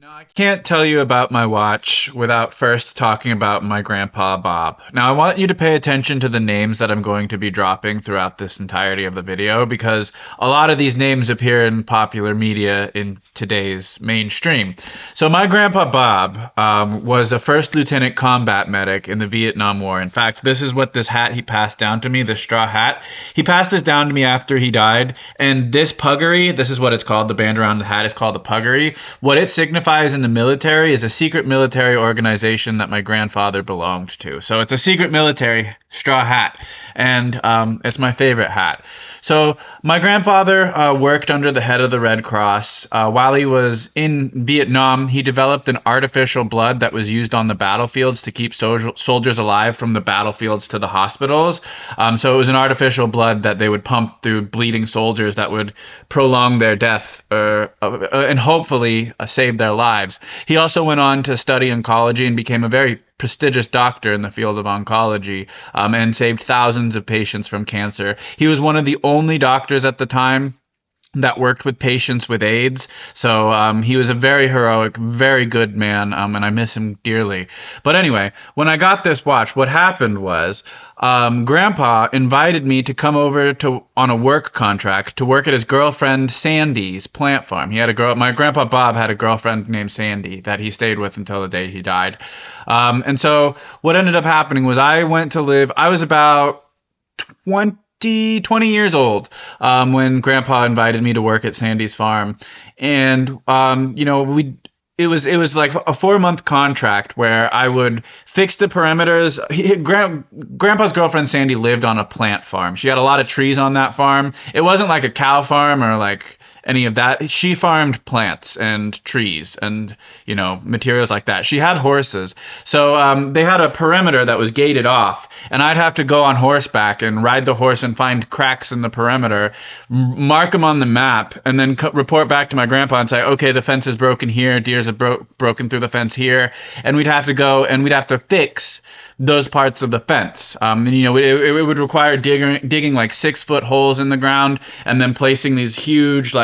Now, I can't tell you about my watch without first talking about my grandpa Bob. Now, I want you to pay attention to the names that I'm going to be dropping throughout this entirety of the video because a lot of these names appear in popular media in today's mainstream. So, my grandpa Bob was a first lieutenant combat medic in the Vietnam War. In fact, this is what this hat he passed down to me, this straw hat. He passed this down to me after he died, and this puggery, this is what it's called, the band around the hat is called the puggery. What it signifies in the military is a secret military organization that my grandfather belonged to. So it's a secret military straw hat, and it's my favorite hat. So my grandfather worked under the head of the Red Cross. While he was in Vietnam, he developed an artificial blood that was used on the battlefields to keep soldiers alive from the battlefields to the hospitals. So it was an artificial blood that they would pump through bleeding soldiers that would prolong their death and hopefully save their lives. He also went on to study oncology and became a very prestigious doctor in the field of oncology, and saved thousands of patients from cancer. He was one of the only doctors at the time that worked with patients with AIDS. So he was a very heroic, very good man, and I miss him dearly. But anyway, when I got this watch, what happened was Grandpa invited me to come over on a work contract to work at his girlfriend Sandy's plant farm. He had my grandpa Bob had a girlfriend named Sandy that he stayed with until the day he died. And so what ended up happening was I was about 20 years old when Grandpa invited me to work at Sandy's farm. And, it was like a 4-month contract where I would fix the perimeters. Grandpa's girlfriend Sandy lived on a plant farm. She had a lot of trees on that farm. It wasn't like a cow farm or like any of that. She farmed plants and trees and, materials like that. She had horses. So they had a perimeter that was gated off, and I'd have to go on horseback and ride the horse and find cracks in the perimeter, mark them on the map, and then report back to my grandpa and say, okay, the fence is broken here, deers have broken through the fence here, and we'd have to go and we'd have to fix those parts of the fence. It would require digging like 6-foot holes in the ground and then placing these huge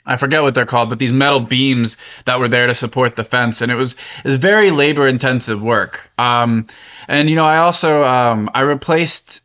I forget what they're called, but these metal beams that were there to support the fence, and it was very labor intensive work. I also I replaced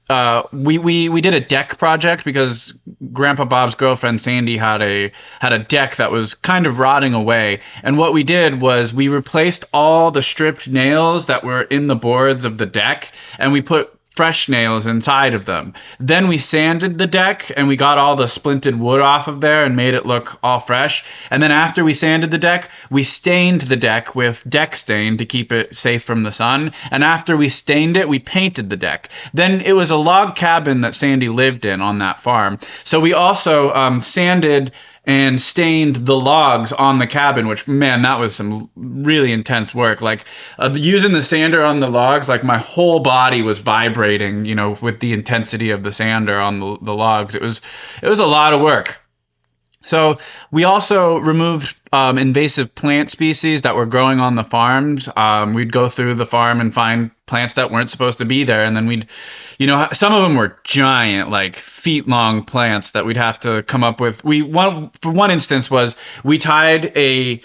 we did a deck project because Grandpa Bob's girlfriend Sandy had a deck that was kind of rotting away, and what we did was we replaced all the stripped nails that were in the boards of the deck, and we put fresh nails inside of them. Then we sanded the deck and we got all the splinted wood off of there and made it look all fresh. And then after we sanded the deck, we stained the deck with deck stain to keep it safe from the sun. And after we stained it, we painted the deck. Then it was a log cabin that Sandy lived in on that farm. So we also sanded and stained the logs on the cabin, which, man, that was some really intense work. Like using the sander on the logs, like my whole body was vibrating, with the intensity of the sander on the logs. It was a lot of work. So we also removed invasive plant species that were growing on the farms. We'd go through the farm and find plants that weren't supposed to be there. And then some of them were giant, like feet-long plants that we'd have to come up with. For one instance was we tied a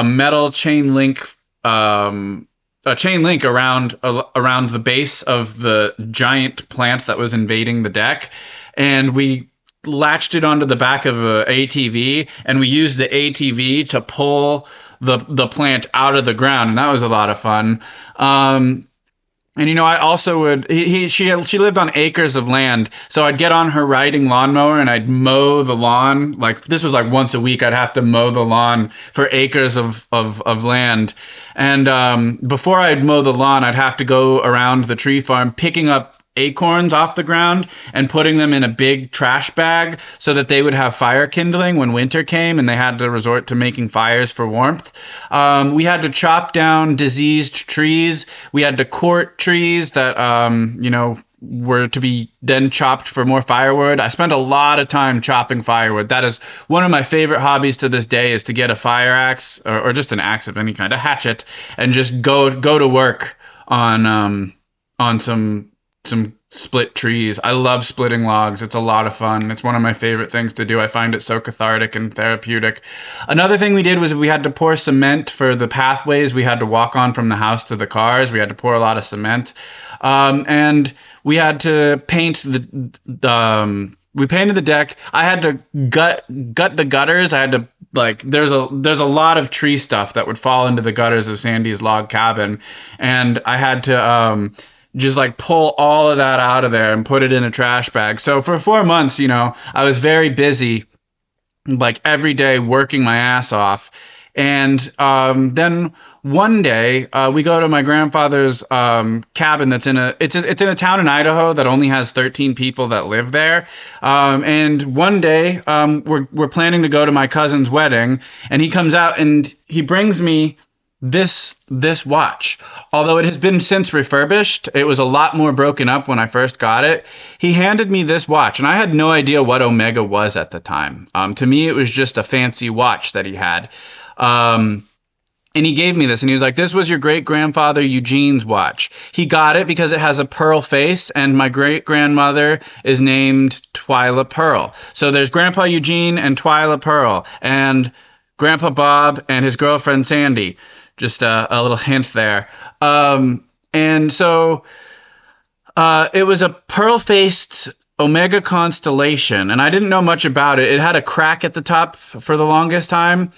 metal chain link around the base of the giant plant that was invading the deck, and we latched it onto the back of a ATV, and we used the ATV to pull the plant out of the ground, and that was a lot of fun. I also would. She lived on acres of land, so I'd get on her riding lawnmower and I'd mow the lawn. Like this was like once a week. I'd have to mow the lawn for acres of land, and before I'd mow the lawn, I'd have to go around the tree farm picking up acorns off the ground and putting them in a big trash bag so that they would have fire kindling when winter came and they had to resort to making fires for warmth. We had to chop down diseased trees. We had to court trees that, were to be then chopped for more firewood. I spent a lot of time chopping firewood. That is one of my favorite hobbies to this day, is to get a fire axe or just an axe of any kind, a hatchet, and just go to work on some split trees. I love splitting logs. It's a lot of fun. It's one of my favorite things to do. I find it so cathartic and therapeutic. Another thing we did was we had to pour cement for the pathways we had to walk on from the house to the cars. We had to pour a lot of cement. And we had to paint we painted the deck. I had to gut the gutters. I had to there's a lot of tree stuff that would fall into the gutters of Sandy's log cabin, and I had to just pull all of that out of there and put it in a trash bag. So for 4 months, I was very busy, every day working my ass off. And then one day we go to my grandfather's cabin that's in it's in a town in Idaho that only has 13 people that live there. And one day we're planning to go to my cousin's wedding, and he comes out and he brings me this watch. Although it has been since refurbished, it was a lot more broken up when I first got it. He handed me this watch, and I had no idea what Omega was at the time. To me, it was just a fancy watch that he had. And he gave me this, and he was like, this was your great-grandfather Eugene's watch. He got it because it has a pearl face, and my great-grandmother is named Twyla Pearl. So there's Grandpa Eugene and Twyla Pearl, and Grandpa Bob and his girlfriend Sandy. Just a little hint there. And so it was a pearl-faced OMEGA Constellation, and I didn't know much about it. It had a crack at the top for the longest time.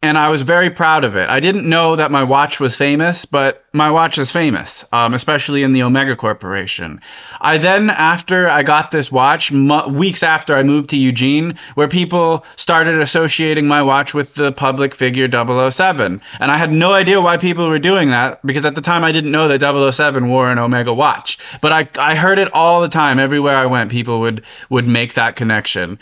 And I was very proud of it. I didn't know that my watch was famous, but my watch is famous, especially in the Omega Corporation. I then, after I got this watch, weeks after I moved to Eugene, where people started associating my watch with the public figure 007. And I had no idea why people were doing that, because at the time I didn't know that 007 wore an Omega watch. But I heard it all the time. Everywhere I went, people would make that connection.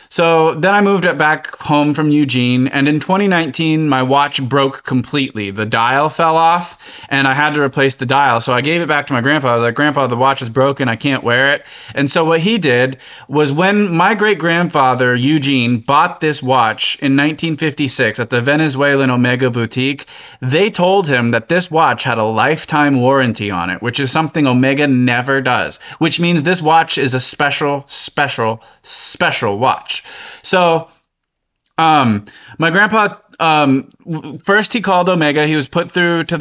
So then I moved it back home from Eugene, and in 2019, my watch broke completely. The dial fell off, and I had to replace the dial. So I gave it back to my grandpa. I was like, Grandpa, the watch is broken. I can't wear it. And so what he did was, when my great-grandfather, Eugene, bought this watch in 1956 at the Venezuelan OMEGA Boutique, they told him that this watch had a lifetime warranty on it, which is something Omega never does, which means this watch is a special, special, special watch. So my grandpa, first he called Omega. He was put through to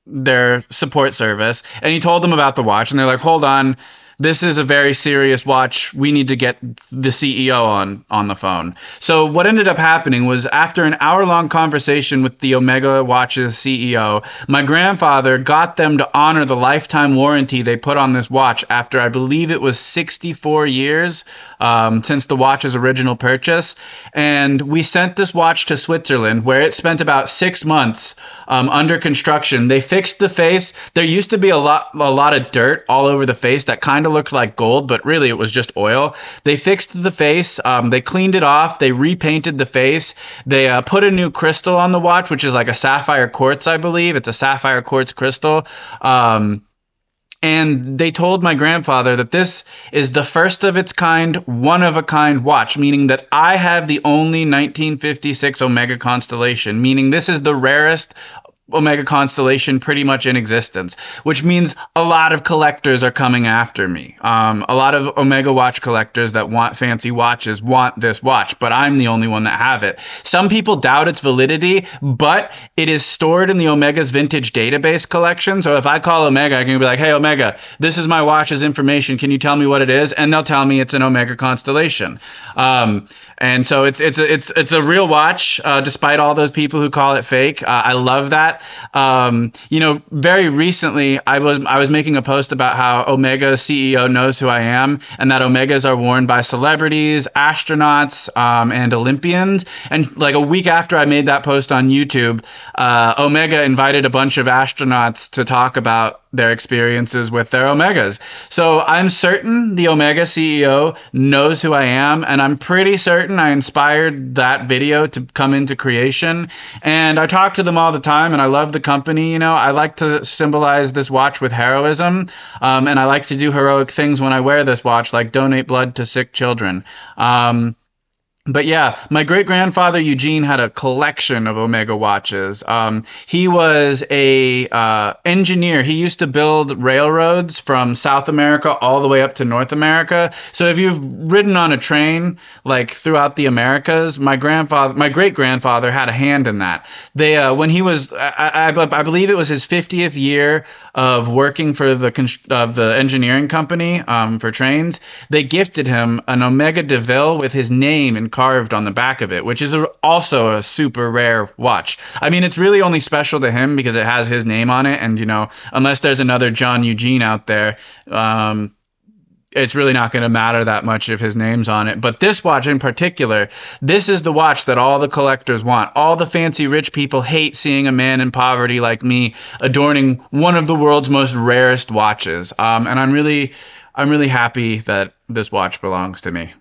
their support service, and he told them about the watch, and they're like, hold on, this is a very serious watch. We need to get the CEO on the phone. So what ended up happening was, after an hour-long conversation with the Omega Watch's CEO, my grandfather got them to honor the lifetime warranty they put on this watch after, I believe it was 64 years since the watch's original purchase. And we sent this watch to Switzerland, where it spent about 6 months under construction. They fixed the face. There used to be a lot of dirt all over the face that kind of looked like gold, but really it was just oil. They fixed the face. They cleaned it off. They repainted the face. They put a new crystal on the watch, which is like a sapphire quartz, I believe. It's a sapphire quartz crystal. And they told my grandfather that this is the first of its kind, one-of-a-kind watch, meaning that I have the only 1956 Omega Constellation, meaning this is the rarest Omega Constellation pretty much in existence, which means a lot of collectors are coming after me. A lot of Omega watch collectors that want fancy watches want this watch, but I'm the only one that have it. Some people doubt its validity, but it is stored in the Omega's vintage database collection. So if I call Omega, I can be like, hey, Omega, this is my watch's information. Can you tell me what it is? And they'll tell me it's an Omega Constellation. And so it's a real watch, despite all those people who call it fake. I love that. Very recently I was making a post about how Omega's CEO knows who I am, and that Omegas are worn by celebrities, astronauts, and Olympians. And like a week after I made that post on YouTube, Omega invited a bunch of astronauts to talk about their experiences with their Omegas. So I'm certain the Omega CEO knows who I am, and I'm pretty certain I inspired that video to come into creation. And I talk to them all the time, and I love the company. I like to symbolize this watch with heroism, and I like to do heroic things when I wear this watch, like donate blood to sick children. But yeah, my great grandfather Eugene had a collection of Omega watches. He was a engineer. He used to build railroads from South America all the way up to North America. So if you've ridden on a train like throughout the Americas, my great grandfather had a hand in that. They when he was, I believe it was his 50th year of working for the engineering company for trains. They gifted him an Omega DeVille with his name carved on the back of it, which is also a super rare watch. I mean, it's really only special to him because it has his name on it, and unless there's another John Eugene out there, it's really not going to matter that much if his name's on it. But this watch in particular, this is the watch that all the collectors want. All the fancy rich people hate seeing a man in poverty like me adorning one of the world's most rarest watches. And I'm really happy that this watch belongs to me.